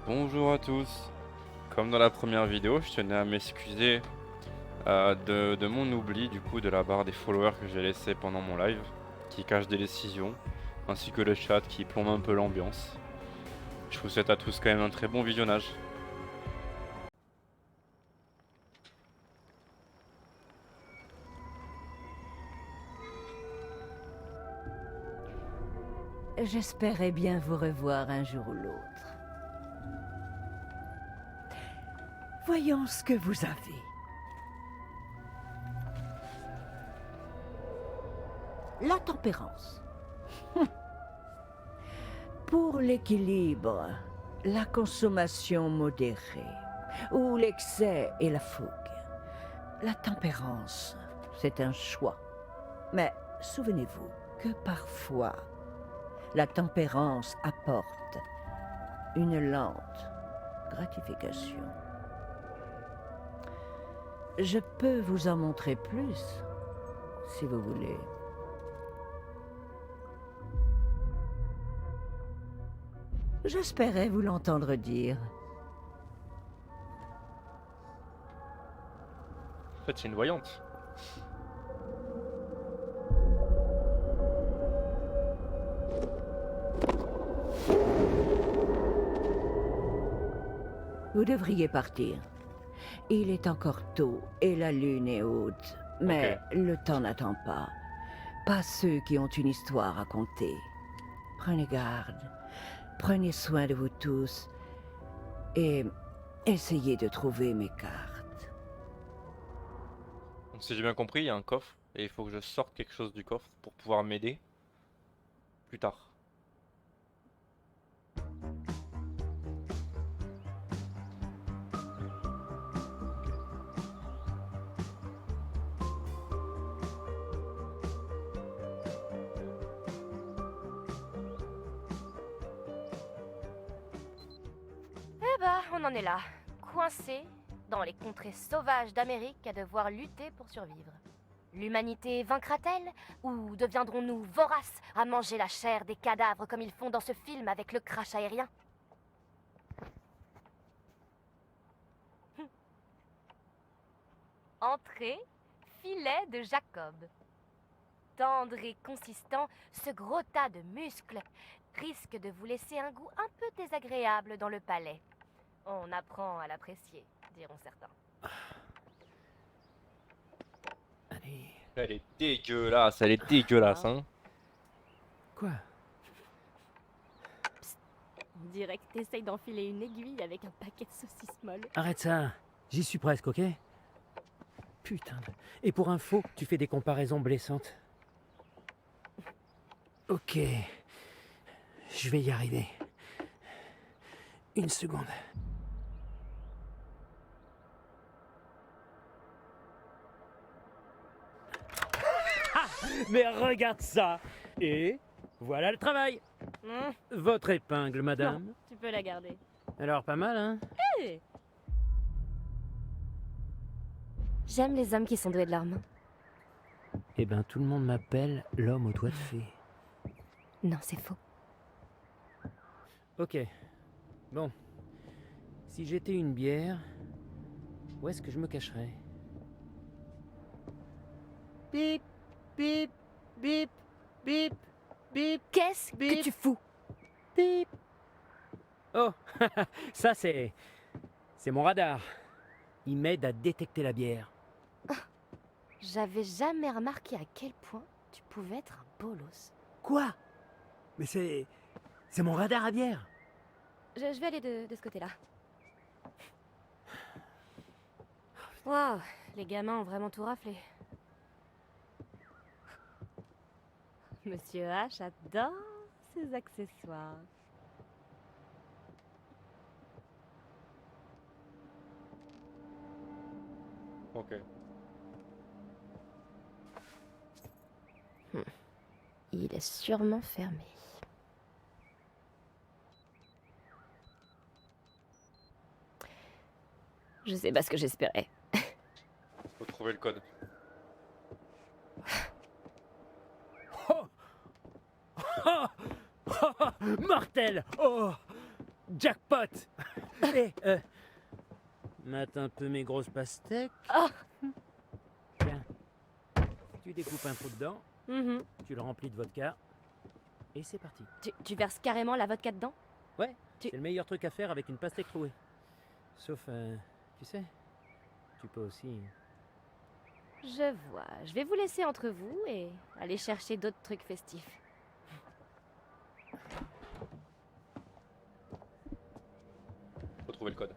Bonjour à tous. Comme dans la première vidéo, je tenais à m'excuser de mon oubli du coup de la barre des followers que j'ai laissé pendant mon live, qui cache des décisions, ainsi que le chat qui plombe un peu l'ambiance. Je vous souhaite à tous quand même un très bon visionnage. J'espérais bien vous revoir un jour ou l'autre. Voyons ce que vous avez. La tempérance. Pour l'équilibre, la consommation modérée, ou l'excès et la fougue. La tempérance, c'est un choix. Mais souvenez-vous que parfois, la tempérance apporte une lente gratification. Je peux vous en montrer plus, si vous voulez. J'espérais vous l'entendre dire. En fait, c'est une voyante. Vous devriez partir. Il est encore tôt et la lune est haute. Mais Ok. le temps n'attend pas. Pas ceux qui ont une histoire à conter. Prenez garde. Prenez soin de vous tous. Et essayez de trouver mes cartes. Donc si j'ai bien compris, il y a un coffre et il faut que je sorte quelque chose du coffre pour pouvoir m'aider plus tard. Eh bah, on en est là, coincés dans les contrées sauvages d'Amérique à devoir lutter pour survivre. L'humanité vaincra-t-elle ou deviendrons-nous voraces à manger la chair des cadavres comme ils font dans ce film avec le crash aérien? Entrée, filet de Jacob. Tendre et consistant, ce gros tas de muscles risque de vous laisser un goût un peu désagréable dans le palais. On apprend à l'apprécier, diront certains. Allez. Elle est dégueulasse, Ah. hein. Quoi? On dirait que t'essayes d'enfiler une aiguille avec un paquet de saucisses molles. Arrête ça. J'y suis presque, ok? Putain. Et pour info, tu fais des comparaisons blessantes. Ok. Je vais y arriver. Une seconde. Ah, mais regarde ça. Et voilà le travail. Votre épingle, madame. Non, tu peux la garder. Alors pas mal, hein? J'aime les hommes qui sont doués de leurs mains. Eh ben, tout le monde m'appelle l'homme aux doigts de fée. Non, c'est faux. Ok. Bon. Si j'étais une bière, où est-ce que je me cacherais? Bip, bip, bip, bip, bip, Qu'est-ce que bip, tu fous? bip. Oh, ça c'est mon radar. Il m'aide à détecter la bière. J'avais jamais remarqué à quel point tu pouvais être un bolos. Quoi? Mais c'est mon radar à bière. Je vais aller de ce côté-là. Waouh, les gamins ont vraiment tout raflé. Monsieur H adore ses accessoires. Ok. Il est sûrement fermé. Je sais pas ce que j'espérais. Faut trouver le code. Oh, oh, mortel. Oh, Jackpot. Eh, mate un peu mes grosses pastèques. Oh. Tiens, tu découpes un trou dedans, Mhm. tu le remplis de vodka, et c'est parti. Tu verses carrément la vodka dedans? Ouais, Tu- c'est le meilleur truc à faire avec une pastèque trouée. Sauf, tu sais, tu peux aussi... Je vois. Je vais vous laisser entre vous et aller chercher d'autres trucs festifs. Faut trouver le code.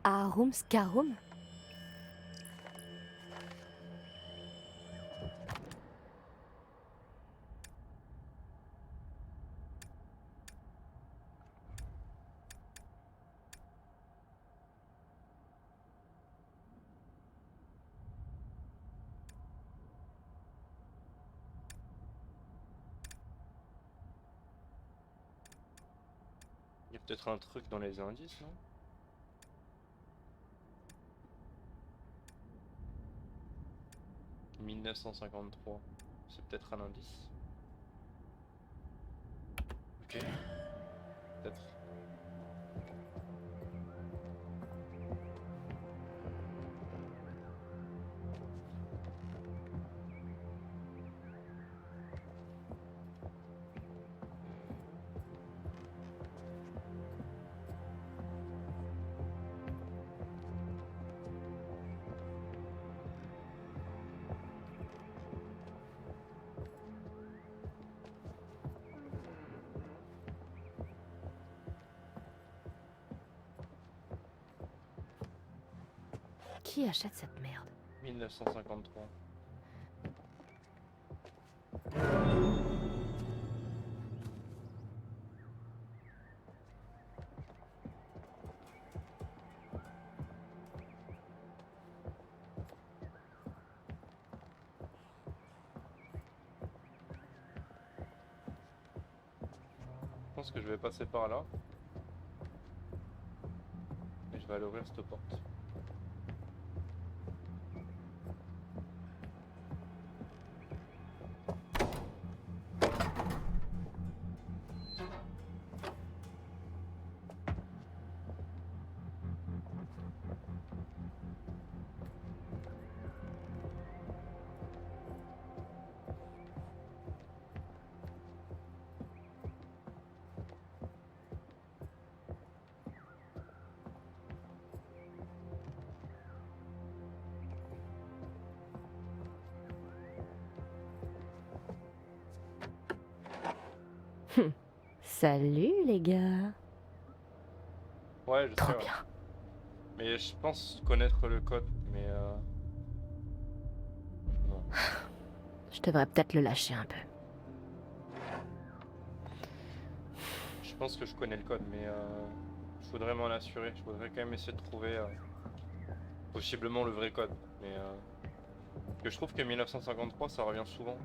Arum Scarum? Il y a peut-être un truc dans les indices, non? « 1953 », c'est peut-être un indice. Ok. Peut-être. Qui achète cette merde? 1953. Je pense que je vais passer par là. Et je vais aller ouvrir cette porte. Salut les gars. Ouais, je sais, Trop ouais. bien. Mais je pense connaître le code, mais non. Je devrais peut-être le lâcher un peu. Je pense que je connais le code, mais je voudrais m'en assurer. Je voudrais quand même essayer de trouver possiblement le vrai code. Mais que je trouve que 1953, ça revient souvent.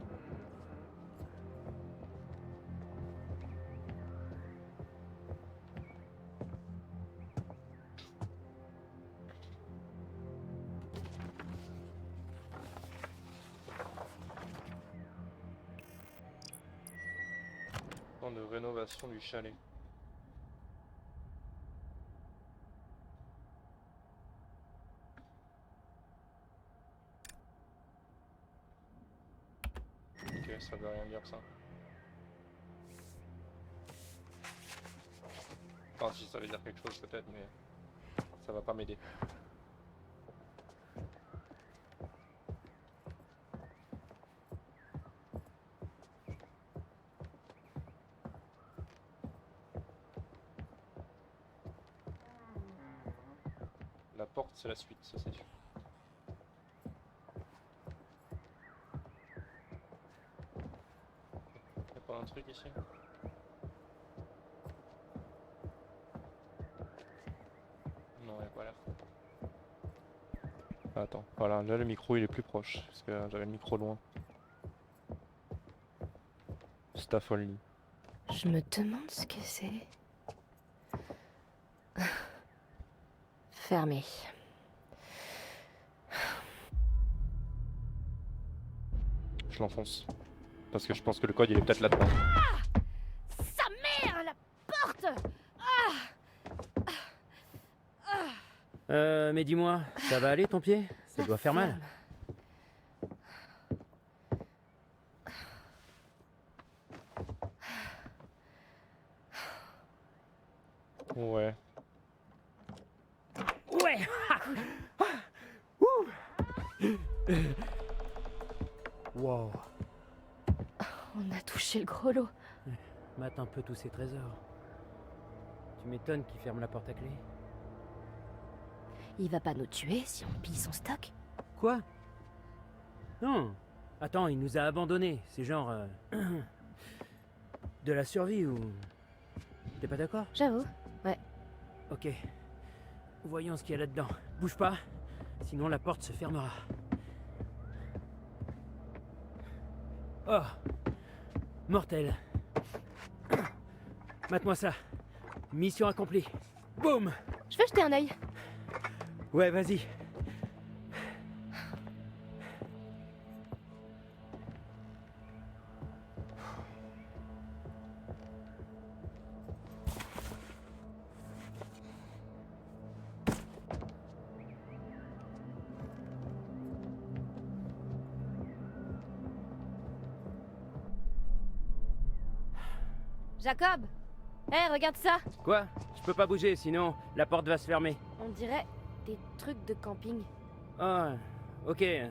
Plan de rénovation du chalet. Ok, ça veut rien dire ça. Enfin si, ça veut dire quelque chose peut-être, mais ça va pas m'aider. La porte, c'est la suite, ça c'est sûr. Y'a pas un truc ici? Attends, voilà, là le micro il est plus proche, parce que j'avais le micro loin. Staff only. Je me demande ce que c'est. Fermé. Je l'enfonce. Parce que je pense que le code il est peut-être là-dedans. Sa mère, la porte! Mais dis-moi, ça va aller ton pied? Ça doit faire mal. Ouais. Ouais. Wow. On a touché le gros lot. Mate un peu tous ces trésors. Tu m'étonnes qu'il ferme la porte à clé. Il va pas nous tuer si on pille son stock? Quoi? Non. Attends, il nous a abandonnés. C'est genre... de la survie ou... T'es pas d'accord? J'avoue. Ok. Voyons ce qu'il y a là-dedans. Bouge pas, sinon la porte se fermera. Oh! Mortel. Mate-moi ça. Mission accomplie. Boum! Je vais jeter un œil. Ouais, vas-y. Jacob! Hé, regarde ça! Quoi? Je peux pas bouger, sinon la porte va se fermer. On dirait des trucs de camping. Ah, ok. Il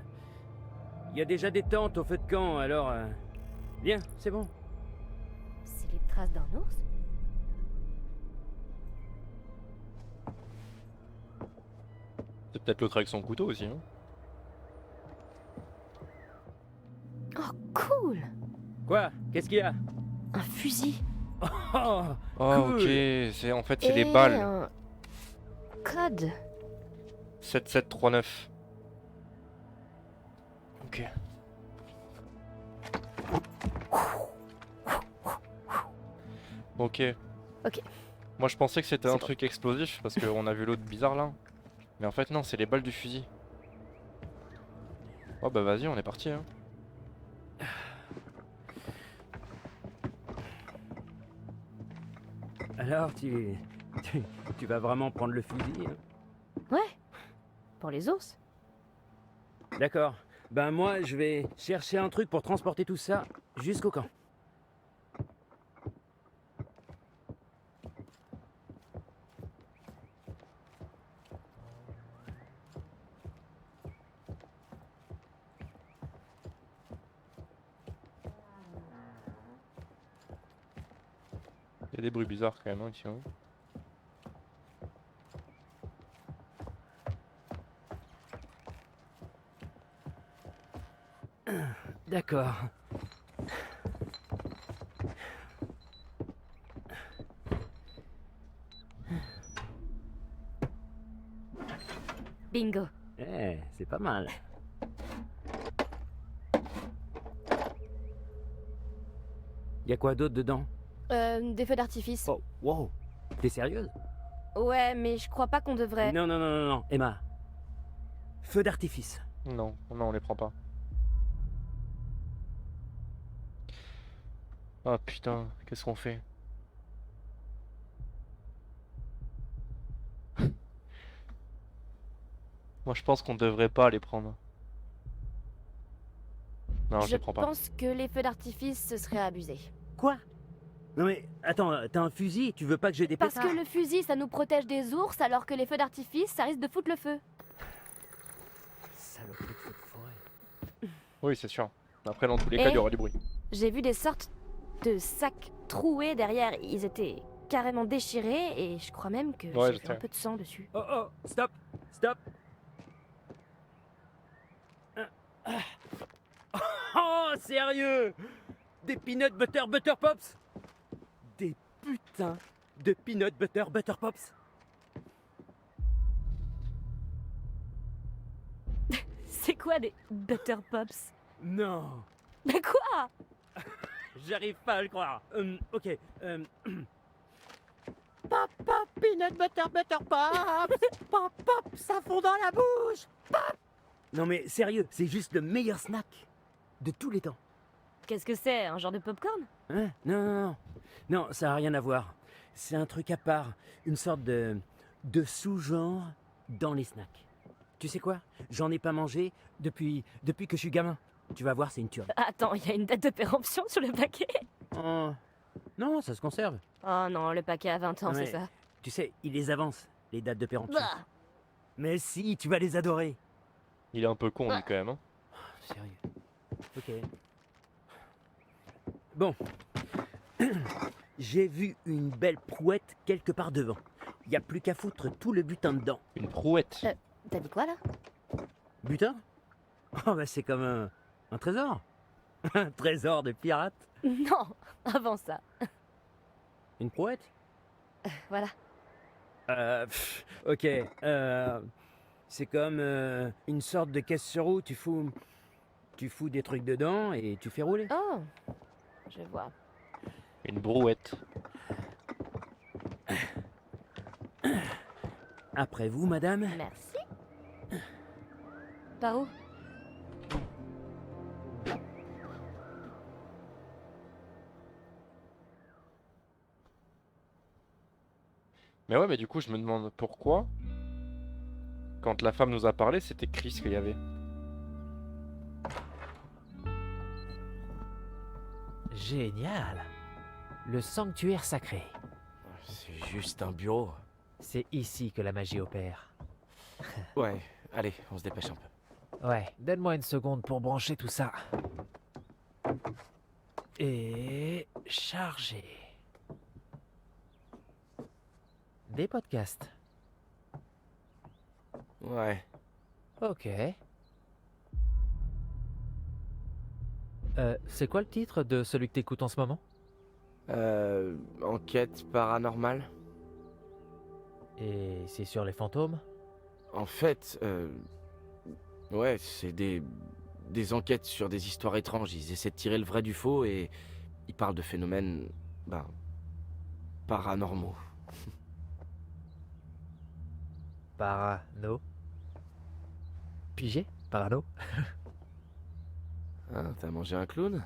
y a déjà des tentes au feu de camp, alors... Bien, c'est bon. C'est les traces d'un ours? C'est peut-être l'autre avec son couteau aussi, hein. Oh, cool! Quoi? Qu'est-ce qu'il y a? Un fusil. Oh, Oh cool. ok, en fait c'est Et les balles. un code. 7739. Ok. Ok. Ok. Moi je pensais que c'était C'est un bon. truc explosif parce qu'on a vu l'autre bizarre là. Mais en fait non, c'est les balles du fusil. Oh bah vas-y, on est parti hein. Alors, tu vas vraiment prendre le fusil, hein? Ouais. Pour les ours. D'accord. Ben moi, je vais chercher un truc pour transporter tout ça jusqu'au camp. Il y a des bruits bizarres quand même hein, ici. Hein. D'accord. Bingo. Eh, c'est pas mal. Y a quoi d'autre dedans? Des feux d'artifice. Oh, wow. T'es sérieuse? Ouais, mais je crois pas qu'on devrait. Non, non, non, non, non, Emma. Feu d'artifice. Non, non, on les prend pas. Ah putain, qu'est-ce qu'on fait? Moi je pense qu'on devrait pas les prendre. Non, je Je les prends pas. pense que les feux d'artifice, ce serait abusé. Quoi? Non mais, attends, t'as un fusil, tu veux pas que j'ai des Parce pétards? que le fusil, ça nous protège des ours, alors que les feux d'artifice, ça risque de foutre le feu. Saloperie de feu de forêt. Oui, c'est sûr. Après, dans tous les cas, il y aura du bruit. J'ai vu des sortes de sacs troués derrière. Ils étaient carrément déchirés et je crois même que Ouais, j'ai je vu un sais. peu de sang dessus. Oh, oh, stop, stop. Oh, sérieux? Des peanut butter pops? Des putains de peanut butter pops? quoi des Butter Pops? Non, Mais quoi? j'arrive pas à le croire. Ok. Pop, pop, peanut butter, butter pops. Pop, pop, ça fond dans la bouche. Pop. Non mais sérieux, c'est juste le meilleur snack de tous les temps. Qu'est-ce que c'est? Un genre de popcorn? Hein? Non, non, non. Non, ça n'a rien à voir. C'est un truc à part. Une sorte de sous-genre dans les snacks. Tu sais quoi? J'en ai pas mangé depuis que je suis gamin. Tu vas voir, c'est une tuerie. Attends, il y a une date de péremption sur le paquet? Oh. Non, ça se conserve. Oh non, le paquet a 20 ans, Non, mais c'est ça. Tu sais, ils les avancent, les dates de péremption. Bah, Mais si, tu vas les adorer. Il est un peu con, lui, quand même. Hein. Sérieux. Ok. Bon. J'ai vu une belle prouette quelque part devant. Y a plus qu'à foutre tout le butin dedans. Une prouette. T'as dit quoi là? Butin? Oh bah c'est comme un trésor. Un trésor de pirate. non, avant ça. Une prouette? Voilà. Ok. C'est comme une sorte de caisse sur roue. Tu fous des trucs dedans et tu fais rouler. Oh, je vois. Une brouette. Après vous, madame. Merci. Par où? Mais ouais, mais du coup, je me demande pourquoi, quand la femme nous a parlé, c'était Chris qu'il y avait. Génial. Le sanctuaire sacré. C'est juste un bureau. C'est ici que la magie opère. Ouais, allez, on se dépêche un peu. Ouais, donne-moi une seconde pour brancher tout ça. Et charger. Des podcasts. Ouais. Ok. C'est quoi le titre de celui que t'écoutes en ce moment? Enquête paranormale. Et c'est sur les fantômes? En fait, ouais, c'est des enquêtes sur des histoires étranges. Ils essaient de tirer le vrai du faux et ils parlent de phénomènes, ben, paranormaux. Parano. Pigé? Parano? Hein, t'as mangé un clown?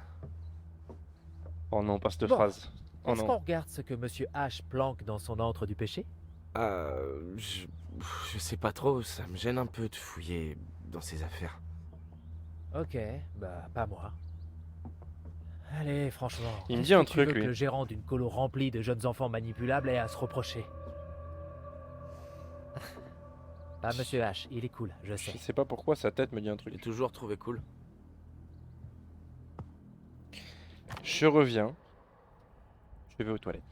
Oh non, pas cette Bon. phrase. Oh Est-ce qu'on non. regarde ce que Monsieur H planque dans son antre du péché? Je sais pas trop, ça me gêne un peu de fouiller dans ces affaires. Ok, bah pas moi. Allez, franchement. Il me qu'est-ce dit un que tu truc, veux que lui. le gérant d'une colo remplie de jeunes enfants manipulables ait à se reprocher. Ah, Monsieur H, il est cool, je sais. Je sais pas pourquoi sa tête me dit un J'ai truc. toujours trouvé cool. Je reviens. Je vais aux toilettes.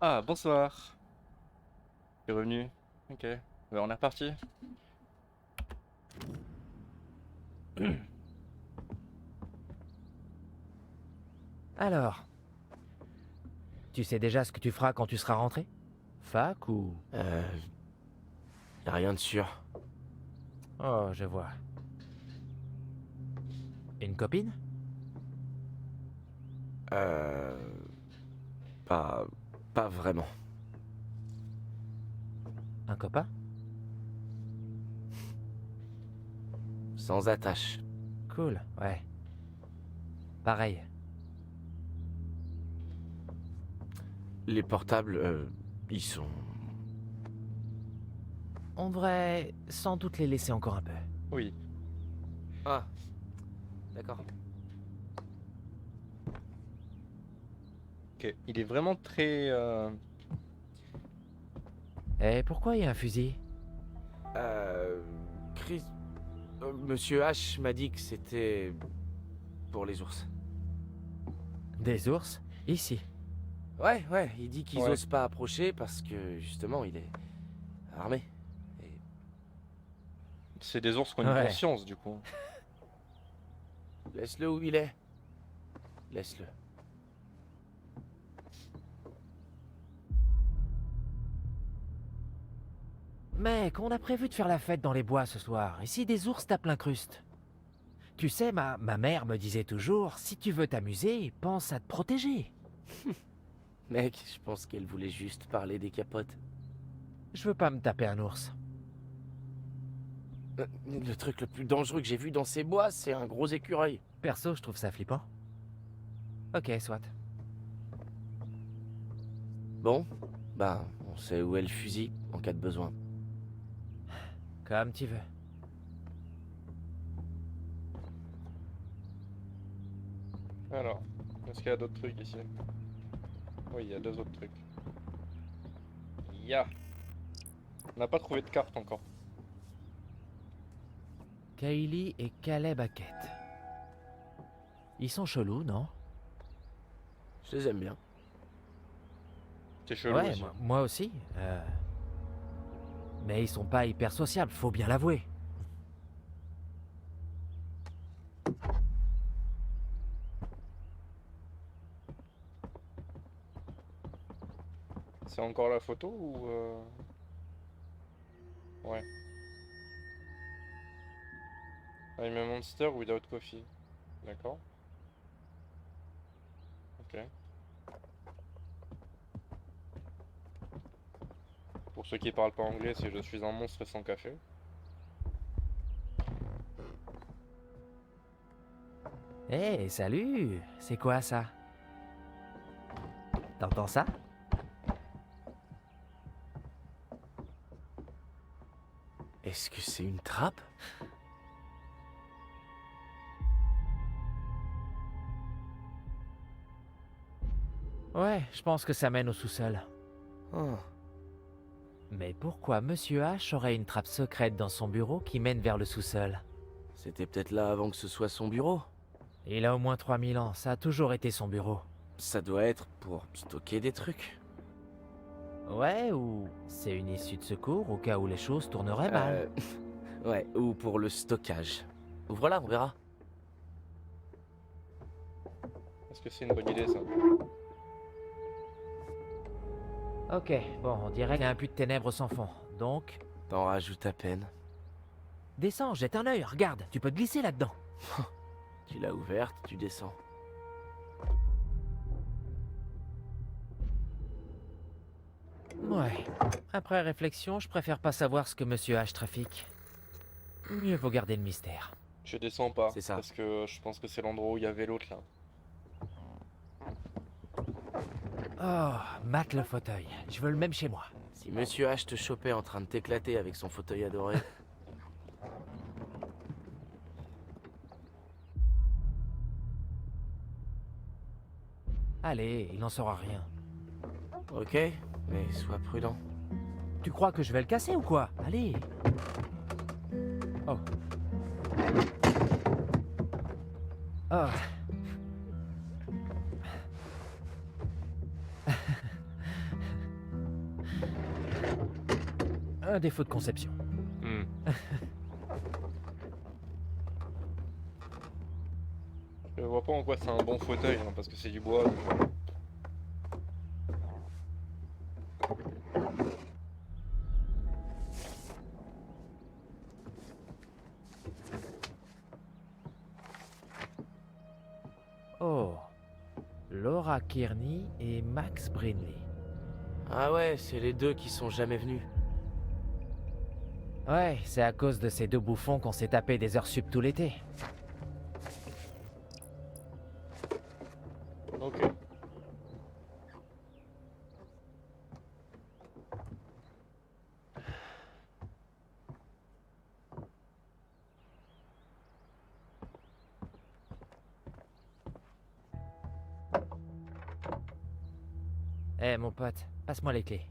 Ah, bonsoir. Je suis revenu. Ok. On est reparti. Alors, tu sais déjà ce que tu feras quand tu seras rentré? Fac ou... Y a rien de sûr. Oh, je vois. Une copine? Pas... Pas vraiment. Un copain? Sans attache. Cool, ouais. Pareil. Les portables, ils sont... On devrait sans doute les laisser encore un peu. Oui. Ah. D'accord. Ok. Il est vraiment très... Et pourquoi il y a un fusil? Chris... Monsieur H m'a dit que c'était... pour les ours. Des ours? Ici. Ouais, il dit qu'ils Ouais. osent pas approcher parce que, justement, il est... armé. Et... C'est des ours qui ont une Ouais. conscience, du coup. Laisse-le où il est. Laisse-le. Mec, on a prévu de faire la fête dans les bois ce soir. Ici, des ours tapent l'incruste. Tu sais, ma mère me disait toujours, si tu veux t'amuser, pense à te protéger. Mec, je pense qu'elle voulait juste parler des capotes. Je veux pas me taper un ours. Le truc le plus dangereux que j'ai vu dans ces bois, c'est un gros écureuil. Perso, je trouve ça flippant. Ok, soit. Bon, bah, on sait où est le fusil en cas de besoin. Comme tu veux. Alors, est-ce qu'il y a d'autres trucs ici? Oui, il y a deux autres trucs. Ya. On n'a pas trouvé de carte encore. Kaylee et Caleb Hackett. Ils sont chelous, non? Je les aime bien. C'est chelou Ouais, aussi. moi aussi. Mais ils sont pas hyper sociables, faut bien l'avouer. C'est encore la photo ou... Ouais. I'm a monster without coffee. D'accord. Ok. Pour ceux qui parlent pas anglais, c'est je suis un monstre sans café. Hé, salut! C'est quoi ça? T'entends ça? Est-ce que c'est une trappe? Ouais, je pense que ça mène au sous-sol. Oh. Mais pourquoi Monsieur H aurait une trappe secrète dans son bureau qui mène vers le sous-sol? C'était peut-être là avant que ce soit son bureau. Il a au moins 3000 ans, ça a toujours été son bureau. Ça doit être pour stocker des trucs. Ouais, ou c'est une issue de secours au cas où les choses tourneraient mal. Ouais, ou pour le stockage. Ouvre-la, on verra. Est-ce que c'est une bonne idée ça? Ok, bon, on dirait qu'il y a un puits de ténèbres sans fond. Donc, T'en rajoutes à peine. descends, jette un œil, regarde, tu peux te glisser là-dedans. Tu l'as ouverte, tu descends. Ouais. Après réflexion, je préfère pas savoir ce que Monsieur H trafique. Mieux vaut garder le mystère. Je descends pas. C'est ça. Parce que je pense que c'est l'endroit où il y avait l'autre là. Oh, mate le fauteuil. Je veux le même chez moi. Si Monsieur H te chopait en train de t'éclater avec son fauteuil adoré... Allez, il n'en saura rien. Ok, mais sois prudent. Tu crois que je vais le casser ou quoi? Allez. Oh. Oh. Un défaut de conception. Hmm. Je vois pas en quoi c'est un bon fauteuil, hein, parce que c'est du bois. Donc, Oh. Laura Kearney et Max Brinley. Ah ouais, c'est les deux qui sont jamais venus. Ouais, c'est à cause de ces deux bouffons qu'on s'est tapé des heures sup tout l'été. ok. Eh mon pote, passe-moi les clés.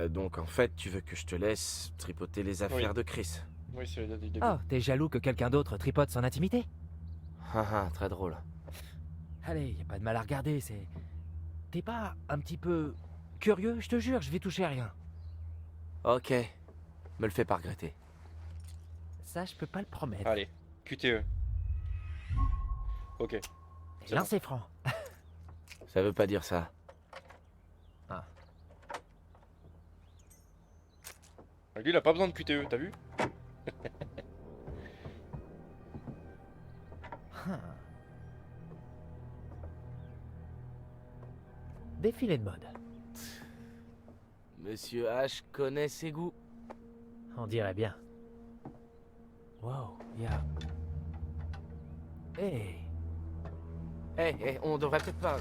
Donc en fait, tu veux que je te laisse tripoter les affaires de Chris. Oui, c'est la date du début. Oh, t'es jaloux que quelqu'un d'autre tripote son intimité? Haha, très drôle. Allez, y a pas de mal à regarder, c'est... T'es pas un petit peu... curieux? Je te jure, je vais toucher à rien. Ok, me le fais pas regretter. Ça, je peux pas le promettre. Allez, QTE. Ok. c'est L'un bon. c'est franc. Ça veut pas dire ça. Lui, il a pas besoin de QTE, t'as vu? Défilé de mode. Monsieur H connaît ses goûts. On dirait bien. Wow, y'a... Hey, On devrait peut-être pas...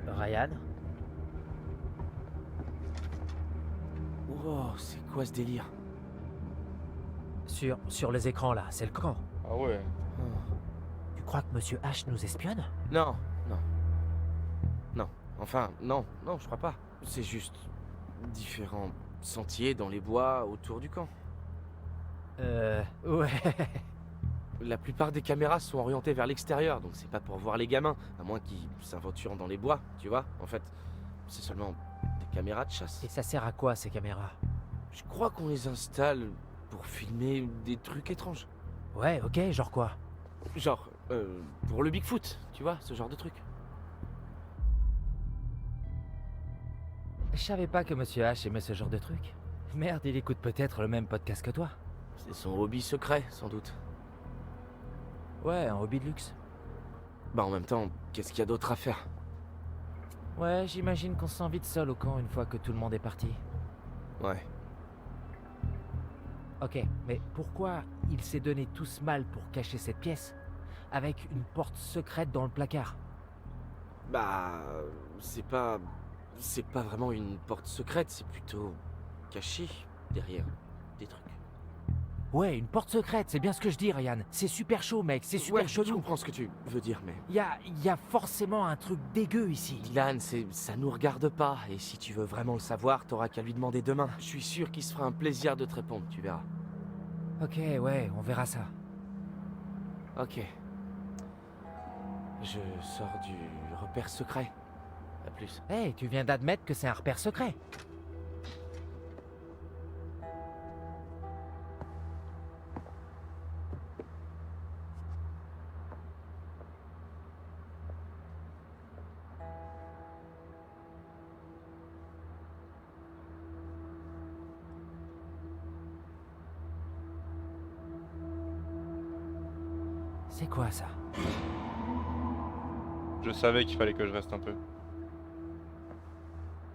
Ryan? Wow, c'est quoi ce délire? Sur les écrans là, c'est le camp. Ah ouais. Tu crois que Monsieur H nous espionne? Non, non. Non, enfin, non, je crois pas. C'est juste différents sentiers dans les bois autour du camp. Ouais. La plupart des caméras sont orientées vers l'extérieur, donc c'est pas pour voir les gamins, à moins qu'ils s'aventurent dans les bois, tu vois. En fait, c'est seulement des caméras de chasse. Et ça sert à quoi ces caméras? Je crois qu'on les installe pour filmer des trucs étranges. Ouais, ok, genre quoi? Genre, pour le Bigfoot, tu vois, ce genre de truc. Je savais pas que Monsieur H aimait ce genre de truc. Merde, il écoute peut-être le même podcast que toi. C'est son hobby secret, sans doute. Ouais, un hobby de luxe. Bah en même temps, qu'est-ce qu'il y a d'autre à faire? Ouais, j'imagine qu'on se sent vite seul au camp une fois que tout le monde est parti. Ouais. Ok, mais pourquoi il s'est donné tout ce mal pour cacher cette pièce avec une porte secrète dans le placard? Bah, c'est pas vraiment une porte secrète, c'est plutôt caché derrière des trucs. Ouais, une porte secrète, c'est bien ce que je dis, Ryan. C'est super chaud, mec, c'est super Ouais, je chelou. comprends ce que tu veux dire, mais... Y a forcément un truc dégueu ici. Dylan, ça nous regarde pas, et si tu veux vraiment le savoir, t'auras qu'à lui demander demain. Je suis sûr qu'il se fera un plaisir de te répondre, tu verras. Ok, ouais, on verra ça. Ok. Je sors du repère secret. À plus. Hey, tu viens d'admettre que c'est un repère secret. C'est quoi ça? Je savais qu'il fallait que je reste un peu.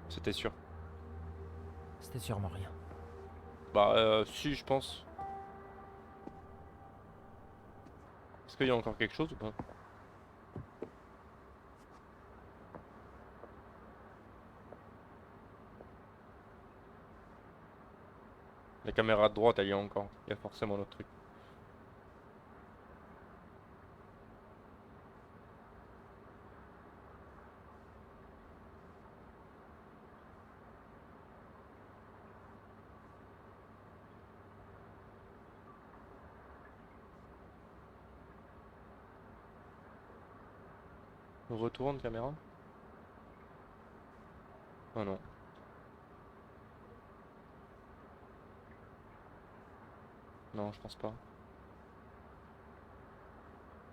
C'était sûr. C'était sûrement rien. Bah, si, je pense. Est-ce qu'il y a encore quelque chose ou pas? La caméra de droite, elle y est encore. Il y a forcément un autre truc. Retourne caméra. Oh non. Non, je pense pas.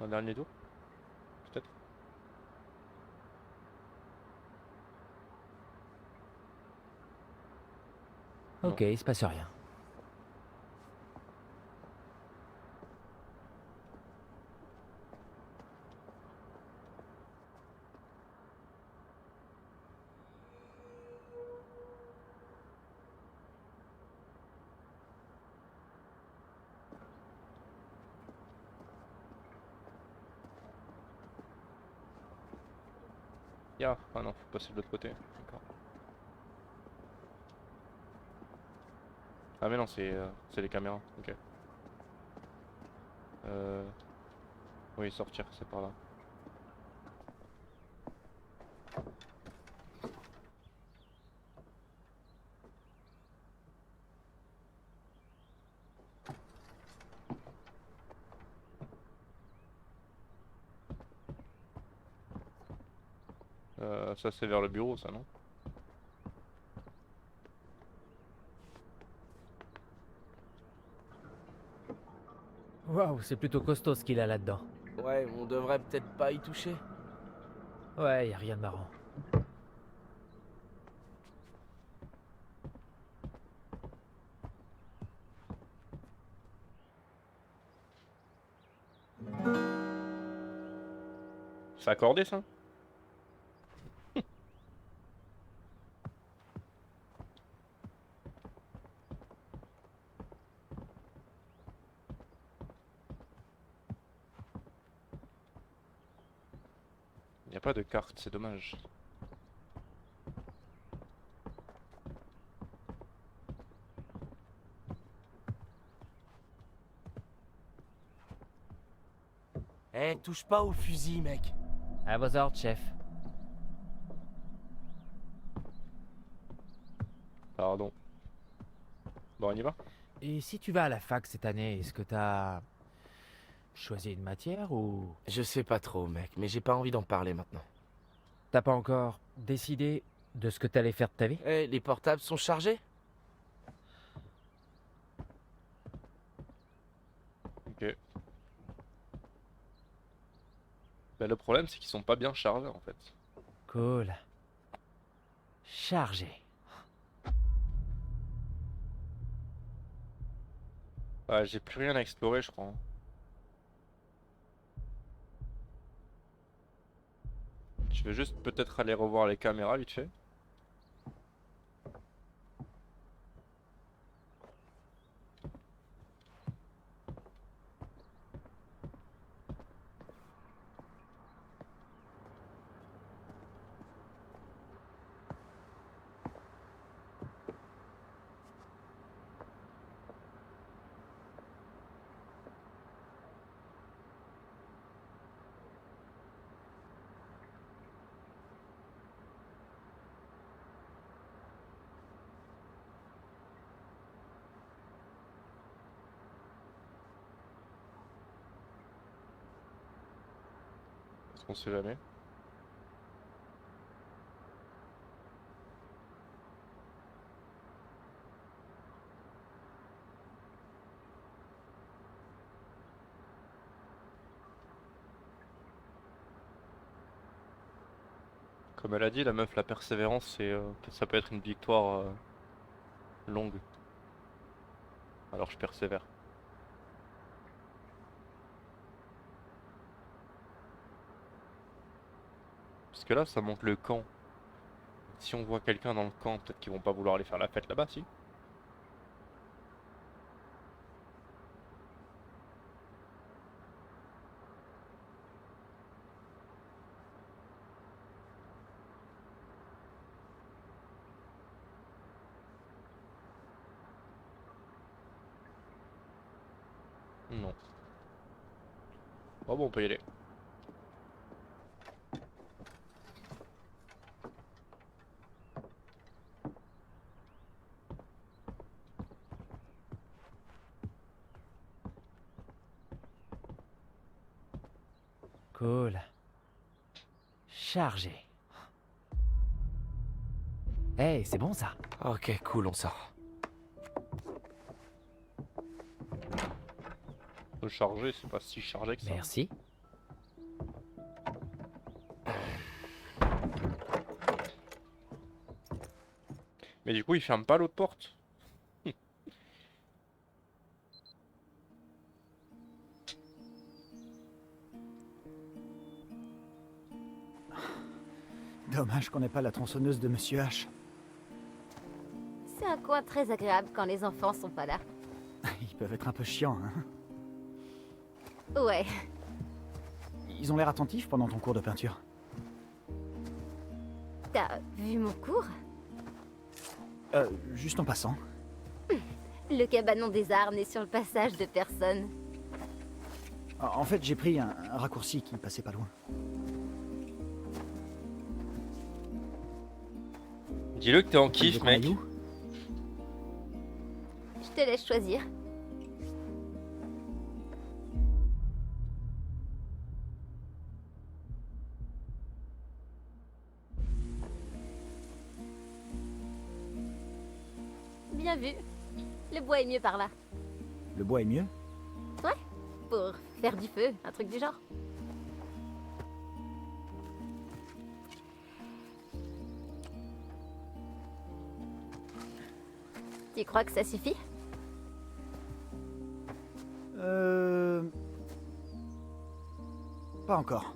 Un dernier tour? Peut-être? Non. Ok, il se passe rien. Ya, ah non, faut passer de l'autre côté. D'accord. Ah mais non, c'est les caméras. Ok. Euh... Oui, sortir, c'est par là. Ça c'est vers le bureau, ça, non? Waouh, c'est plutôt costaud ce qu'il a là-dedans. Ouais, on devrait peut-être pas y toucher. Ouais, y a rien de marrant. C'est accordé, ça? Y a pas de carte, c'est dommage. Eh, touche pas au fusil, mec. À vos ordres, chef. Pardon. Bon, on y va? Et si tu vas à la fac cette année, est-ce que t'as choisi une matière ou Je sais pas trop, mec, mais j'ai pas envie d'en parler maintenant. t'as pas encore décidé de ce que t'allais faire de ta vie? Eh, les portables sont chargés? Ok. Bah, le problème, c'est qu'ils sont pas bien chargés, en fait. Cool. Chargé. Bah, j'ai plus rien à explorer, je crois, hein. Je vais juste peut-être aller revoir les caméras vite fait. Parce qu'on sait jamais. Comme elle a dit, la meuf, la persévérance, ça peut être une victoire longue. Alors je persévère. Parce que là, ça montre le camp. Si on voit quelqu'un dans le camp, peut-être qu'ils vont pas vouloir aller faire la fête là-bas, si? Non. Oh bon, on peut y aller. Cool. Chargé. Hey, c'est bon ça. Ok, cool, on sort. Le charger, c'est pas si chargé que ça. Merci. Mais du coup, il ferme pas l'autre porte. Dommage qu'on n'ait pas la tronçonneuse de Monsieur H. C'est un coin très agréable quand les enfants sont pas là. Ils peuvent être un peu chiants, hein. Ouais, Ils ont l'air attentifs pendant ton cours de peinture. t'as vu mon cours? Juste en passant. Le cabanon des arts n'est sur le passage de personne. En fait, j'ai pris un raccourci qui passait pas loin. Dis-le que t'es en Tu veux kiff, qu'on mec. aille où? Je te laisse choisir. Bien vu. Le bois est mieux par là. Le bois est mieux? Pour faire du feu, un truc du genre. Tu crois que ça suffit? Pas encore.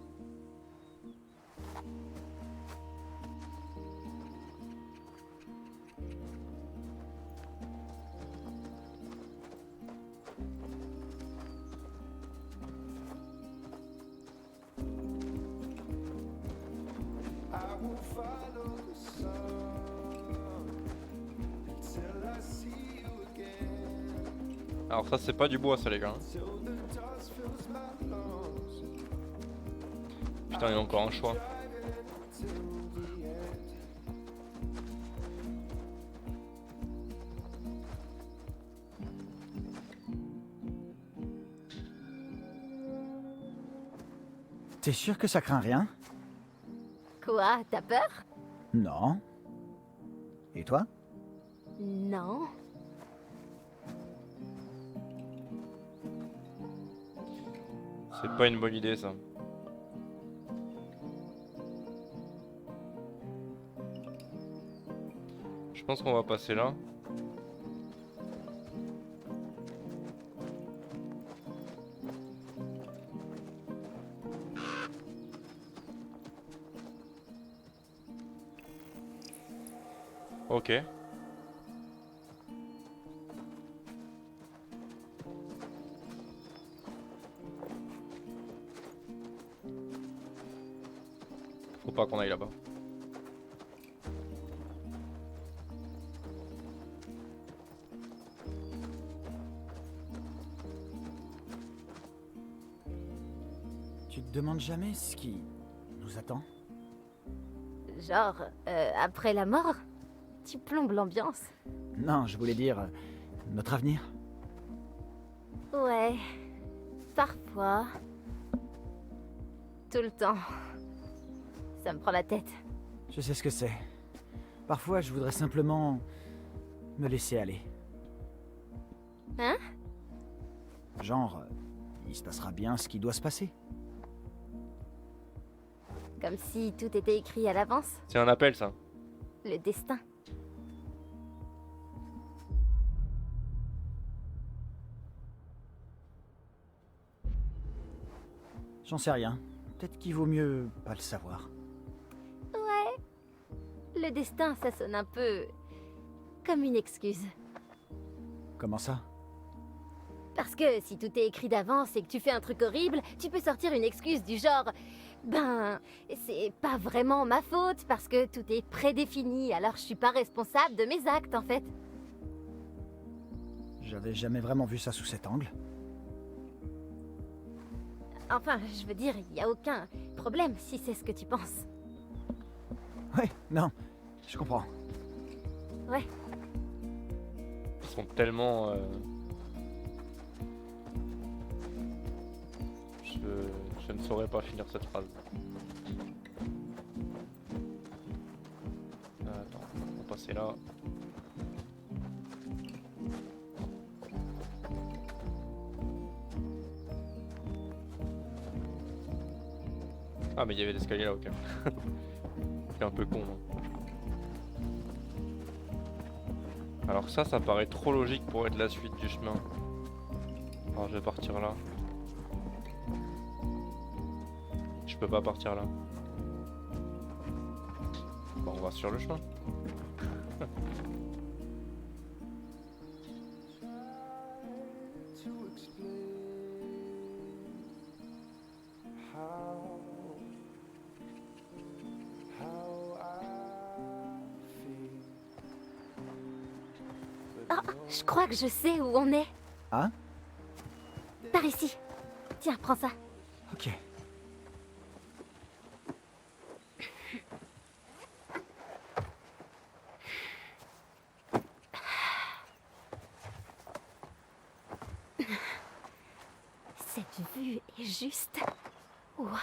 Alors ça, c'est pas du bois, ça, les gars. Putain, il y a encore un choix. T'es sûr que ça craint rien? Quoi? T'as peur? Non. Et toi? Non. C'est pas une bonne idée, ça. Je pense qu'on va passer là. Ok. Faut pas qu'on aille là-bas. Tu te demandes jamais ce qui nous attend? Genre, après la mort? Tu plombes l'ambiance. Non, je voulais dire notre avenir. Ouais. Parfois. Tout le temps. Ça me prend la tête. Je sais ce que c'est. Parfois, je voudrais simplement me laisser aller. Hein? Genre, il se passera bien ce qui doit se passer. Comme si tout était écrit à l'avance. C'est un appel, ça. Le destin. J'en sais rien. Peut-être qu'il vaut mieux pas le savoir. Le destin, ça sonne un peu comme une excuse. Comment ça? Parce que si tout est écrit d'avance et que tu fais un truc horrible, tu peux sortir une excuse du genre ben, c'est pas vraiment ma faute parce que tout est prédéfini, alors je suis pas responsable de mes actes en fait. J'avais jamais vraiment vu ça sous cet angle. Enfin, je veux dire, il y a aucun problème si c'est ce que tu penses. Ouais, non, je comprends. Ouais. Ils sont tellement... Je ne saurais pas finir cette phrase. passer là. Ah mais il y avait l'escalier là, ok. C'est un peu con, non? Alors ça paraît trop logique pour être la suite du chemin. Alors je vais partir là. Je peux pas partir là. Bon, on va sur le chemin. Ah, je crois que je sais où on est. Hein? Par ici. Tiens, prends ça. Ok. Cette vue est juste... Waouh!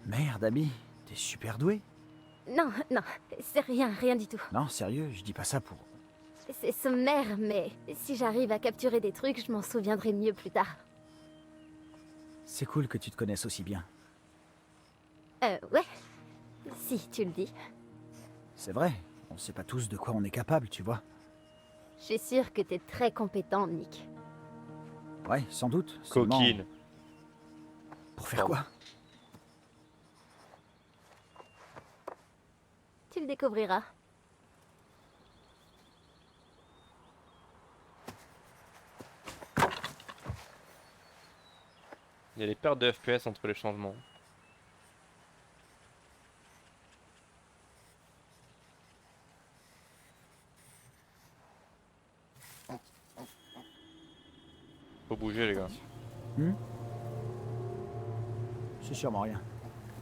Merde, Abby, t'es super doué. Non, non, c'est rien du tout. Non, sérieux, je dis pas ça pour... C'est sommaire, mais si j'arrive à capturer des trucs, je m'en souviendrai mieux plus tard. C'est cool que tu te connaisses aussi bien. Ouais. Si tu le dis. C'est vrai, on sait pas tous de quoi on est capable, tu vois. Je suis sûre que t'es très compétent, Nick. Ouais, sans doute. seulement- Coquine. Pour faire quoi? Tu le découvriras. Il y a des pertes de FPS entre les changements. Faut bouger les gars. C'est sûrement rien.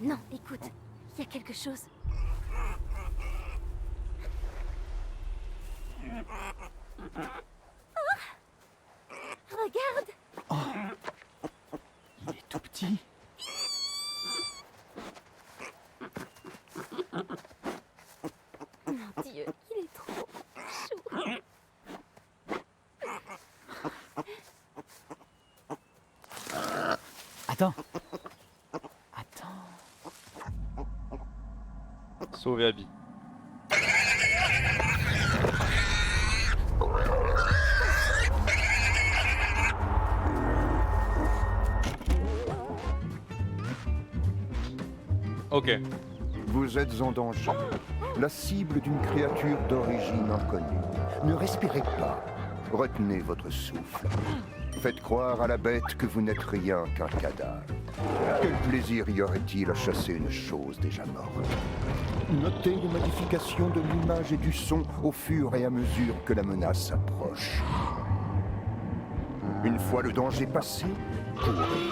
Non, écoute, il y a quelque chose. Oh, regarde! Il est tout petit. Mon Dieu, il est trop chou. Attends. Attends. Sauver Abby. Ok. Vous êtes en danger. La cible d'une créature d'origine inconnue. Ne respirez pas. Retenez votre souffle. Faites croire à la bête que vous n'êtes rien qu'un cadavre. Quel plaisir y aurait-il à chasser une chose déjà morte? Notez les modifications de l'image et du son au fur et à mesure que la menace approche. Une fois le danger passé, courez.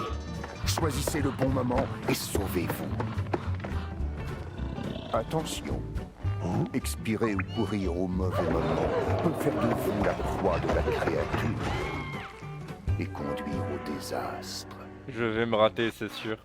Choisissez le bon moment et sauvez-vous. Attention, expirer ou courir au mauvais moment peut faire de vous la proie de la créature et conduire au désastre. Je vais me rater, c'est sûr.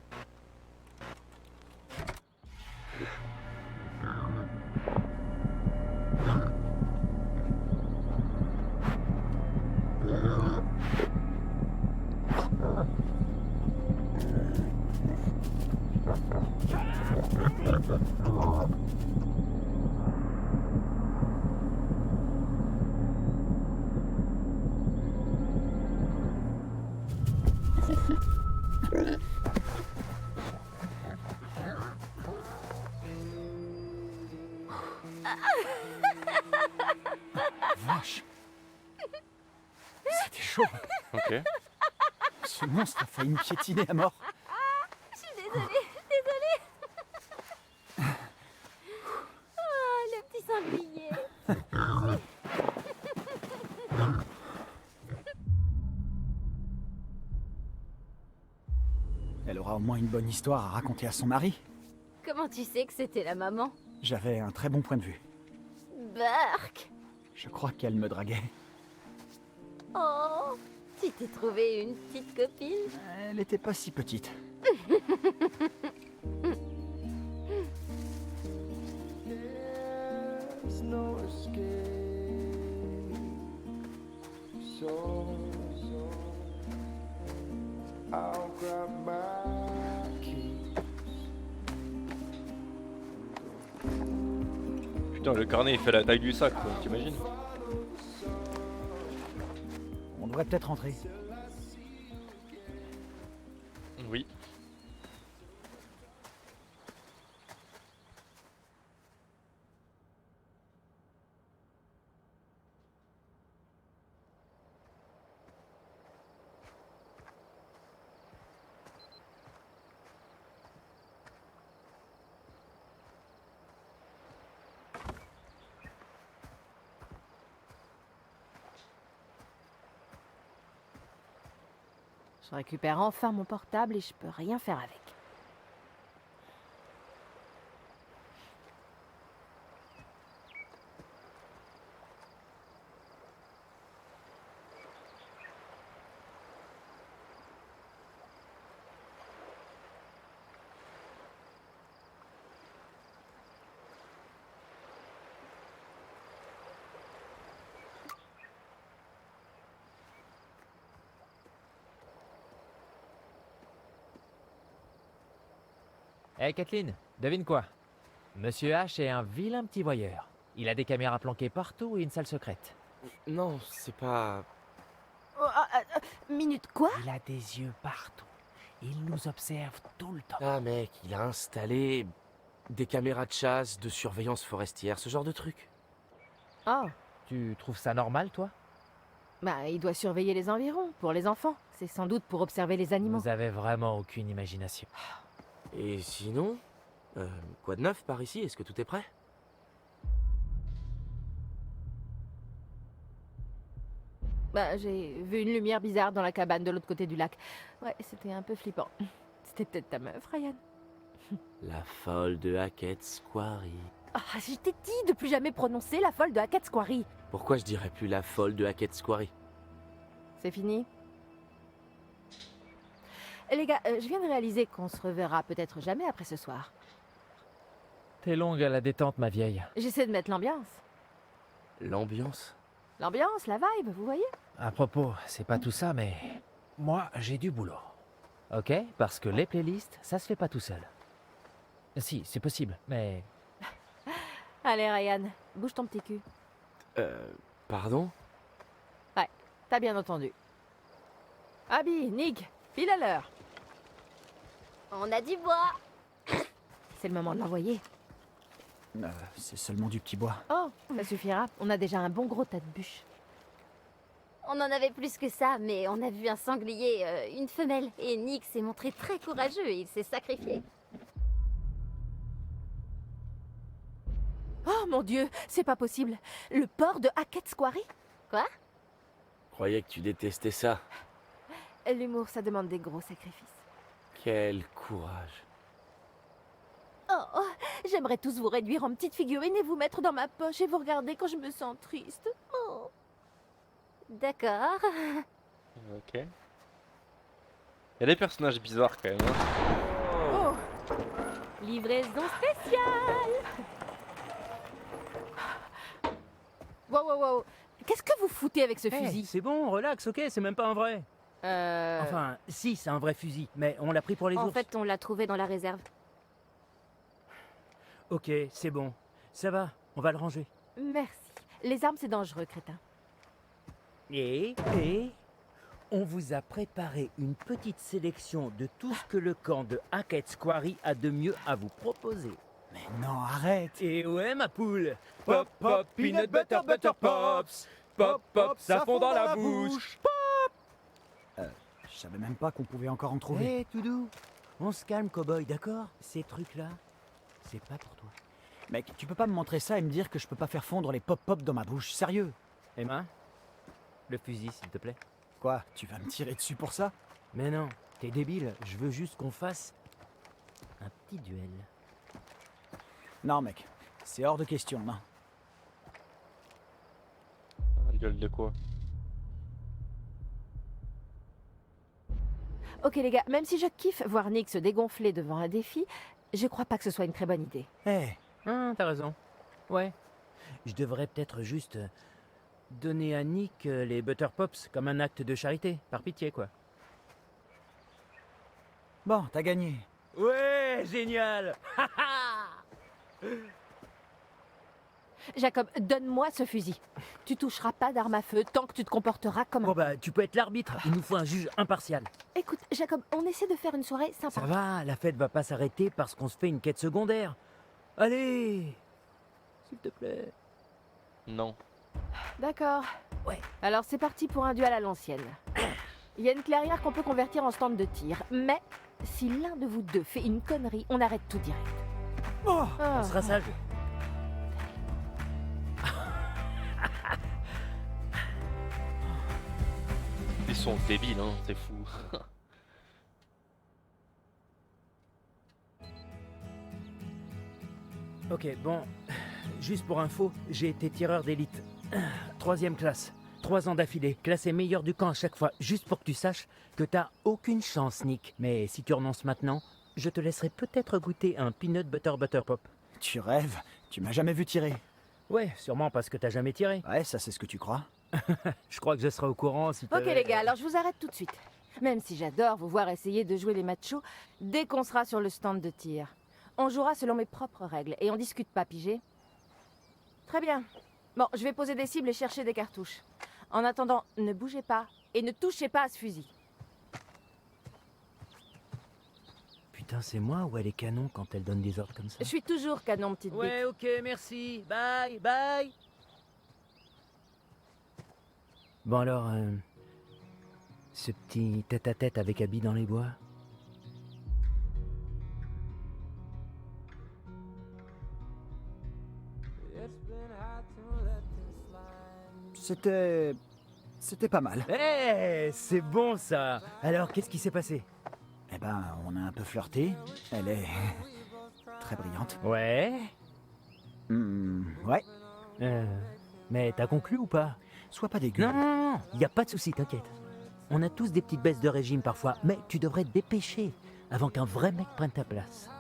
Vache. C'était chaud. Ok. Ce monstre a failli me piétiner à mort. Je suis désolée. Oh, le petit sanglier. Elle aura au moins une bonne histoire à raconter à son mari. Comment tu sais que c'était la maman? J'avais un très bon point de vue. Burk! Je crois qu'elle me draguait. Oh! Tu t'es trouvé une petite copine? Elle était pas si petite. Putain, le carnet il fait la taille du sac, quoi, t'imagines? On devrait peut-être rentrer. Oui. Je récupère enfin mon portable et je peux rien faire avec. Hé Kathleen, devine quoi? Monsieur H est un vilain petit voyeur. Il a des caméras planquées partout et une salle secrète. Non, c'est pas... Oh, minute quoi? Il a des yeux partout. Il nous observe tout le temps. Ah mec, il a installé des caméras de chasse, de surveillance forestière, ce genre de truc. Oh, Tu trouves ça normal, toi? bah il doit surveiller les environs pour les enfants. C'est sans doute pour observer les animaux. Vous avez vraiment aucune imagination. Et sinon, quoi de neuf par ici? Est-ce que tout est prêt? Bah j'ai vu une lumière bizarre dans la cabane de l'autre côté du lac. Ouais, c'était un peu flippant. C'était peut-être ta meuf, Ryan. La folle de Hackett's Quarry. Ah, je t'ai dit de plus jamais prononcer la folle de Hackett's Quarry. Pourquoi je dirais plus la folle de Hackett's Quarry? C'est fini? Les gars, je viens de réaliser qu'on se reverra peut-être jamais après ce soir. T'es longue à la détente, ma vieille. J'essaie de mettre l'ambiance. L'ambiance? L'ambiance, la vibe, vous voyez? À propos, c'est pas tout ça, mais... Moi, j'ai du boulot. Ok? Parce que les playlists, ça se fait pas tout seul. Si, c'est possible, mais... Allez Ryan, bouge ton petit cul. Pardon? T'as bien entendu. Abby, Nick, pile à l'heure. On a du bois! C'est le moment de l'envoyer. C'est seulement du petit bois. Oh, ça suffira. On a déjà un bon gros tas de bûches. On en avait plus que ça, mais on a vu un sanglier, une femelle, et Nick s'est montré très courageux et il s'est sacrifié. Oh mon Dieu, c'est pas possible. Le port de Hackett's Quarry? Quoi? Je croyais que tu détestais ça. L'humour, ça demande des gros sacrifices. Quel courage. Oh, j'aimerais tous vous réduire en petites figurines et vous mettre dans ma poche et vous regarder quand je me sens triste. Oh. D'accord. Ok. Il y a des personnages bizarres quand même. Hein. Oh. Livraison spéciale. Wow, wow, wow. Qu'est-ce que vous foutez avec ce fusil? C'est bon, relax, ok, c'est même pas un vrai. Enfin, si, c'est un vrai fusil, mais on l'a pris pour les En ours. fait, on l'a trouvé dans la réserve. Ok, c'est bon. Ça va, on va le ranger. Merci. Les armes, c'est dangereux, crétin. Et on vous a préparé une petite sélection de tout ce que le camp de Hackett's Quarry a de mieux à vous proposer. Mais non, arrête. Et ouais, ma poule. Pop, pop, peanut butter, butter pops. Pop, pop, ça fond dans la bouche. Je savais même pas qu'on pouvait encore en trouver. Hé, tout doux. On se calme, cowboy, d'accord? Ces trucs-là, c'est pas pour toi. Mec, tu peux pas me montrer ça et me dire que je peux pas faire fondre les pop-pop dans ma bouche, sérieux? Emma, le fusil, s'il te plaît. Quoi, tu vas me tirer dessus pour ça? Mais non, t'es débile. Je veux juste qu'on fasse un petit duel. Non, mec. C'est hors de question, non. Un duel de quoi? Ok les gars, même si je kiffe voir Nick se dégonfler devant un défi, je crois pas que ce soit une très bonne idée. Eh, T'as raison. Ouais. Je devrais peut-être juste donner à Nick les Butter Pops comme un acte de charité, par pitié quoi. bon, t'as gagné. Ouais, génial. Jacob, donne-moi ce fusil. Tu toucheras pas d'arme à feu tant que tu te comporteras comme un... Bon bah, tu peux être l'arbitre. Il nous faut un juge impartial. Écoute, Jacob, on essaie de faire une soirée sympa. Ça va, la fête va pas s'arrêter parce qu'on se fait une quête secondaire. Allez, s'il te plaît. Non. D'accord. Ouais. Alors c'est parti pour un duel à l'ancienne. Il y a une clairière qu'on peut convertir en stand de tir, mais si l'un de vous deux fait une connerie, on arrête tout direct. Oh, Ah. On sera sage. Ils sont débiles, hein, c'est fou. Ok, bon, juste pour info, j'ai été tireur d'élite. 3e classe. 3 ans d'affilée, classé meilleur du camp à chaque fois, juste pour que tu saches que t'as aucune chance, Nick. Mais si tu renonces maintenant, je te laisserai peut-être goûter un peanut butter pop. tu rêves. Tu m'as jamais vu tirer. Ouais, sûrement parce que t'as jamais tiré. Ouais, ça c'est ce que tu crois. Je crois que je serai au courant si Ok les gars, alors je vous arrête tout de suite. Même si j'adore vous voir essayer de jouer les machos, dès qu'on sera sur le stand de tir, on jouera selon mes propres règles et on discute pas, pigé? Très bien. Bon, je vais poser des cibles et chercher des cartouches. En attendant, ne bougez pas et ne touchez pas à ce fusil. Putain, c'est moi ou elle est canon quand elle donne des ordres comme ça? Je suis toujours canon, petite bite. Ouais, ok, merci. Bye, bye. Bon alors, ce petit tête-à-tête avec Abby dans les bois. C'était pas mal. Eh, c'est bon ça. Alors, qu'est-ce qui s'est passé? Eh ben, on a un peu flirté. Elle est très brillante. Ouais. Ouais. Mais t'as conclu ou pas? Sois pas dégueu. Non, y a pas de souci, t'inquiète. On a tous des petites baisses de régime parfois, mais tu devrais te dépêcher avant qu'un vrai mec prenne ta place.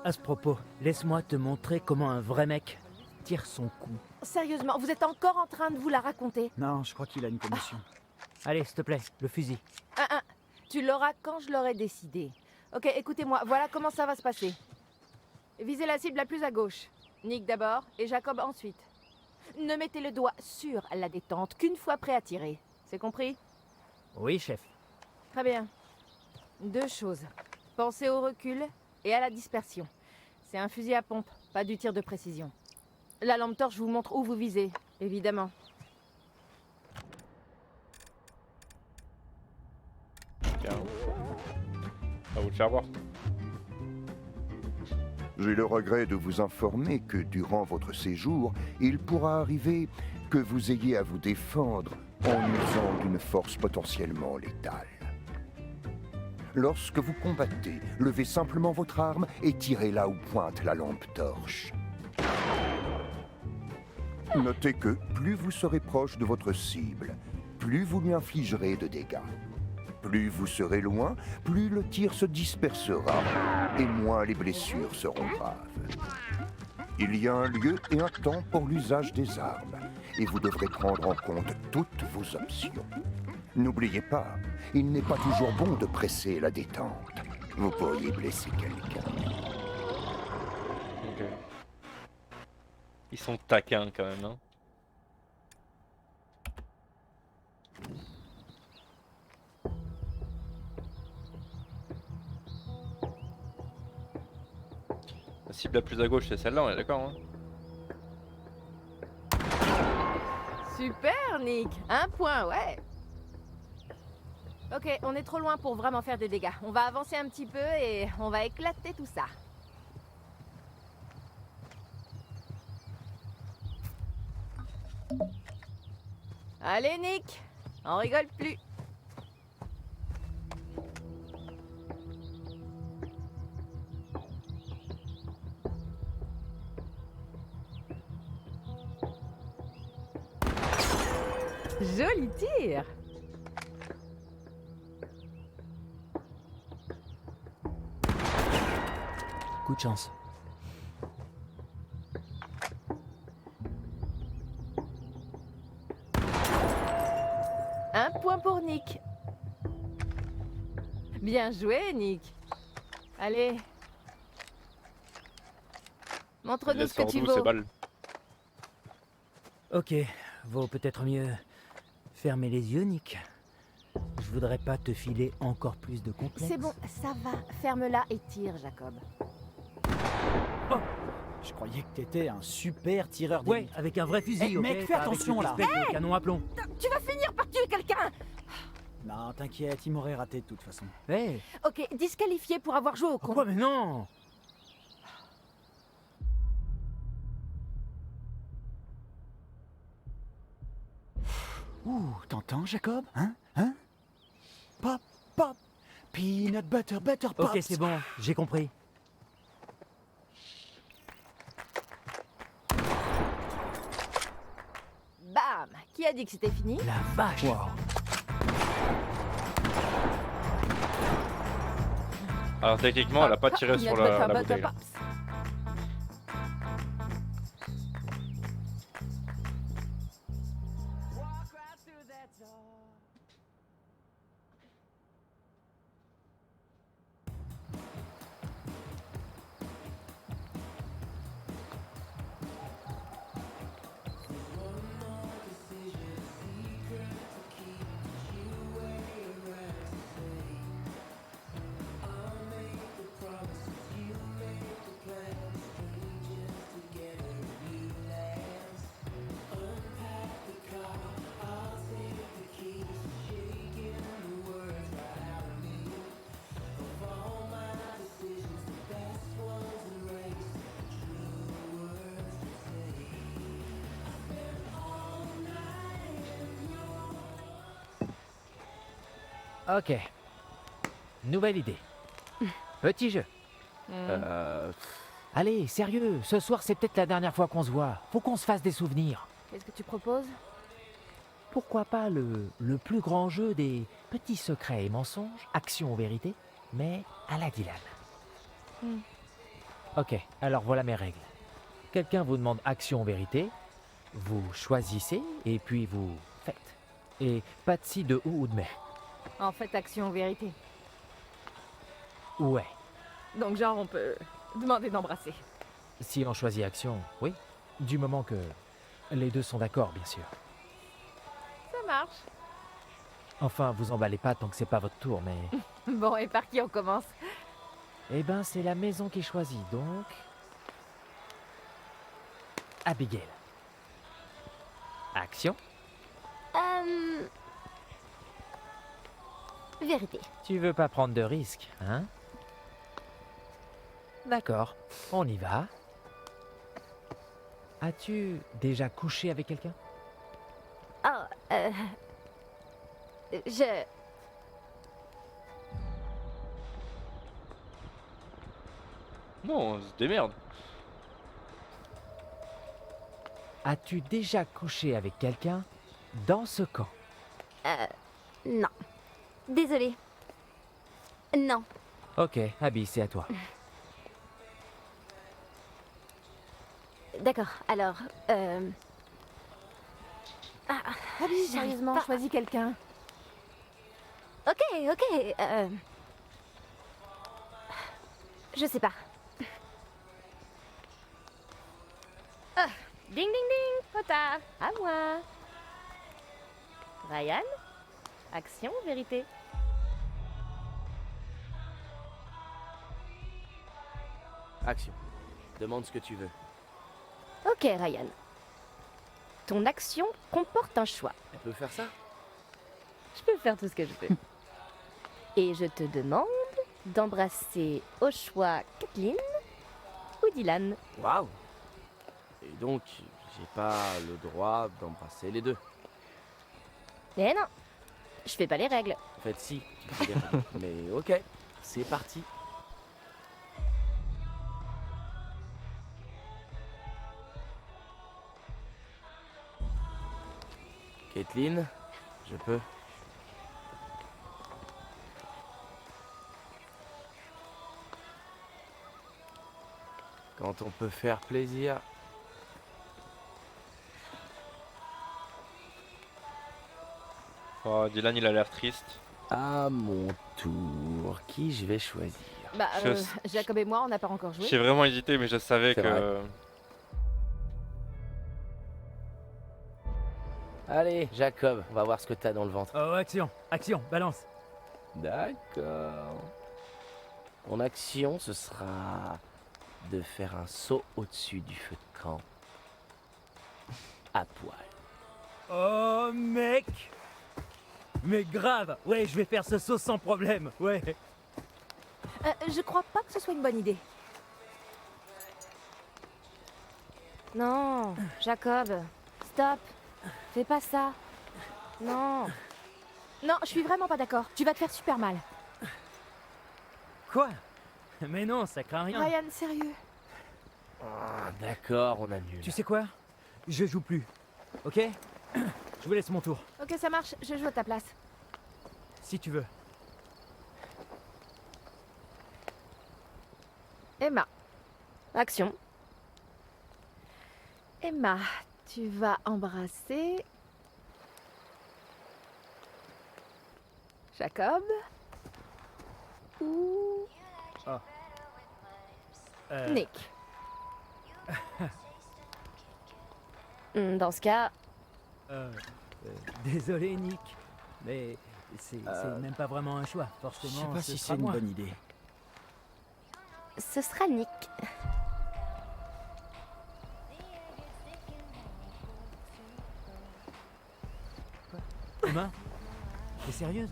À ce propos, laisse-moi te montrer comment un vrai mec tire son coup. Sérieusement, vous êtes encore en train de vous la raconter? Non, je crois qu'il a une commotion. Allez, s'il te plaît, le fusil. Tu l'auras quand je l'aurai décidé. Ok, écoutez-moi, voilà comment ça va se passer. Visez la cible la plus à gauche. Nick d'abord et Jacob ensuite. Ne mettez le doigt sur la détente qu'une fois prêt à tirer. C'est compris? Oui, chef. Très bien. 2 choses. Pensez au recul et à la dispersion. C'est un fusil à pompe, pas du tir de précision. La lampe torche vous montre où vous visez, évidemment. Tiens. À vous de faire voir. J'ai le regret de vous informer que durant votre séjour, il pourra arriver que vous ayez à vous défendre en usant d'une force potentiellement létale. Lorsque vous combattez, levez simplement votre arme et tirez là où pointe la lampe torche. Notez que plus vous serez proche de votre cible, plus vous lui infligerez de dégâts. Plus vous serez loin, plus le tir se dispersera et moins les blessures seront graves. Il y a un lieu et un temps pour l'usage des armes et vous devrez prendre en compte toutes vos options. N'oubliez pas, il n'est pas toujours bon de presser la détente. Vous pourriez blesser quelqu'un. Ok. Ils sont taquins quand même, hein. La cible la plus à gauche, c'est celle-là, on est d'accord, hein? Super, Nick. 1 point, ouais. Ok, on est trop loin pour vraiment faire des dégâts. On va avancer un petit peu et on va éclater tout ça. Allez, Nick. On rigole plus. Joli tir. Coup de chance. Un point pour Nick. Bien joué, Nick. Allez. Montre-nous Laisse ce que tu hors d'où ces vaux. balles. Ok, vaut peut-être mieux fermer les yeux, Nick. Je voudrais pas te filer encore plus de complexe. C'est bon, ça va. Ferme-la et tire, Jacob. Je croyais que t'étais un super tireur Ouais, d'élite. avec un vrai fusil, Eh, ok. mec, fais pas avec attention, cette là. espèce de canon à plomb. Tu vas finir par tuer quelqu'un. Non, t'inquiète, il m'aurait raté de toute façon. Hé, Ok, disqualifié pour avoir joué au con. quoi, mais non. Ouh, t'entends, Jacob? Hein? Pop, pop. Peanut butter, butter pop. Ok, c'est bon, j'ai compris. Bam. Qui a dit que c'était fini? La vache. Alors techniquement, elle a pas tiré sur la bouteille. là. Ok. Nouvelle idée. Petit jeu. Allez, sérieux, ce soir c'est peut-être la dernière fois qu'on se voit. Faut qu'on se fasse des souvenirs. Qu'est-ce que tu proposes? Pourquoi pas le plus grand jeu des petits secrets et mensonges, action ou vérité, mais à la Dylan. Ok, alors voilà mes règles. Quelqu'un vous demande action ou vérité, vous choisissez et puis vous faites. Et pas de si, de ou de mais. En fait, action ou vérité. Ouais. Donc genre, on peut demander d'embrasser. Si on choisit action, oui. Du moment que les deux sont d'accord, bien sûr. Ça marche. Enfin, vous emballez pas tant que c'est pas votre tour, mais... Bon, et par qui on commence? Eh ben, c'est la maison qui choisit, donc... Abigail. Action. Vérité. Tu veux pas prendre de risques, hein? D'accord, on y va. As-tu déjà couché avec quelqu'un? Oh, je... Non, on se démerde. As-tu déjà couché avec quelqu'un dans ce camp? Non. Désolée. Non. Ok, Abby, c'est à toi. D'accord, alors, Abby, sérieusement, pas. choisis quelqu'un. Ok, je sais pas. Ding ding ding, potard. À moi. Ryan, action ou vérité? Action. Demande ce que tu veux. Ok, Ryan. Ton action comporte un choix. Elle peut faire ça? Je peux faire tout ce que je veux. Et je te demande d'embrasser au choix Kathleen ou Dylan. Waouh! Et donc, j'ai pas le droit d'embrasser les deux. Mais non, Je fais pas les règles. En fait, si. tu fais des règles. Mais ok, c'est parti. Caitlin, je peux. Quand on peut faire plaisir. Oh, Dylan, il a l'air triste. À mon tour, qui je vais choisir? Bah, Je- Jacob et moi, on n'a pas encore joué. J'ai vraiment hésité, mais je savais C'est que... Allez, Jacob, on va voir ce que t'as dans le ventre. Oh, action, action, balance. D'accord. Mon action, ce sera de faire un saut au-dessus du feu de camp. À poil. Oh, mec. Mais grave, ouais, je vais faire ce saut sans problème, ouais. Je crois pas que ce soit une bonne idée. Non, Jacob, stop. Fais pas ça. Non. Non, je suis vraiment pas d'accord. Tu vas te faire super mal. Quoi? Mais non, ça craint rien. Ryan, sérieux. Ah, d'accord, on annule. Tu sais quoi? Je joue plus, ok? Je vous laisse mon tour, Ok, ça marche. Je joue à ta place. si tu veux. Emma. Action. Emma, tu vas embrasser... Jacob ou Nick. Dans ce cas, Désolé, Nick, mais c'est même pas vraiment un choix. Je Forcément, sais pas ce si sera c'est une moi. bonne idée. ce sera Nick. Emma, t'es sérieuse?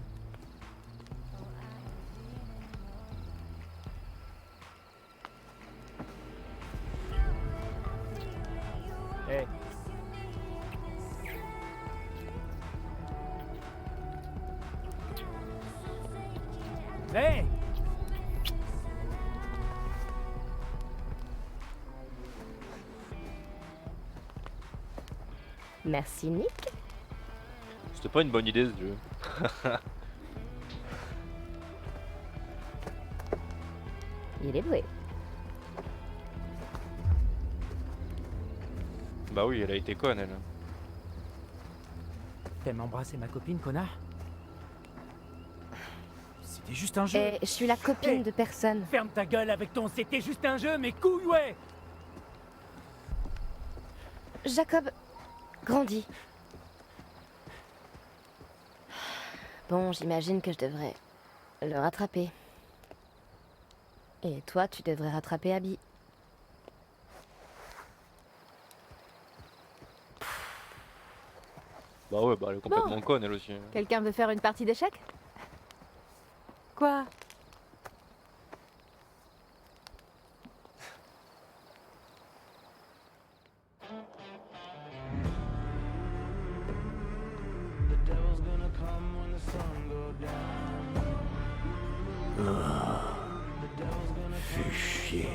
Hey. Hey! Merci Nick. C'était pas une bonne idée ce jeu. Il est doué. Bah oui, elle a été conne, elle. T'aimes embrasser ma copine, connard? C'était juste un jeu. Et je suis la copine Hey. de personne. Ferme ta gueule avec ton c'était juste un jeu, mais couilles, ouais! Jacob, grandis. Bon, j'imagine que je devrais le rattraper. Et toi, tu devrais rattraper Abby. Bah ouais, bah elle est complètement conne, elle aussi. Quelqu'un veut faire une partie d'échecs? Quoi? Fais chier.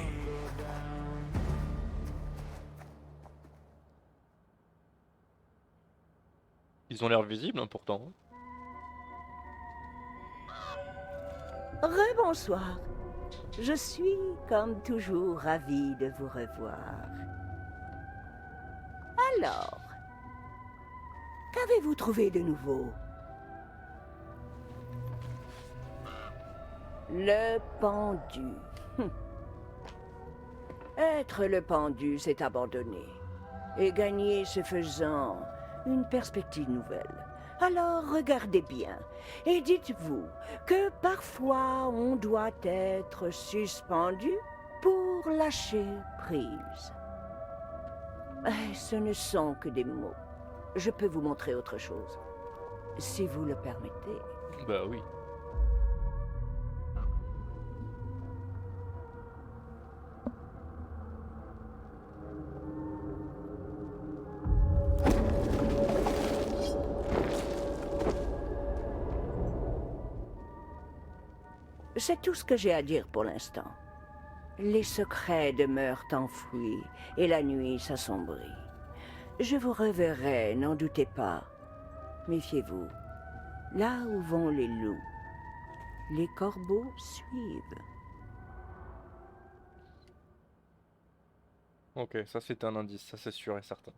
Ils ont l'air visibles, hein, pourtant. Rebonsoir. Je suis, comme toujours, ravie de vous revoir. Alors, qu'avez-vous trouvé de nouveau? Le pendu. Être le pendu, c'est abandonner. Et gagner, ce faisant, une perspective nouvelle. Alors regardez bien et dites-vous que parfois on doit être suspendu pour lâcher prise. Ce ne sont que des mots. Je peux vous montrer autre chose, si vous le permettez. Bah oui. C'est tout ce que j'ai à dire pour l'instant. Les secrets demeurent enfouis et la nuit s'assombrit. Je vous reverrai, n'en doutez pas. Méfiez-vous. Là où vont les loups, les corbeaux suivent. Ok, ça c'est un indice, ça c'est sûr et certain.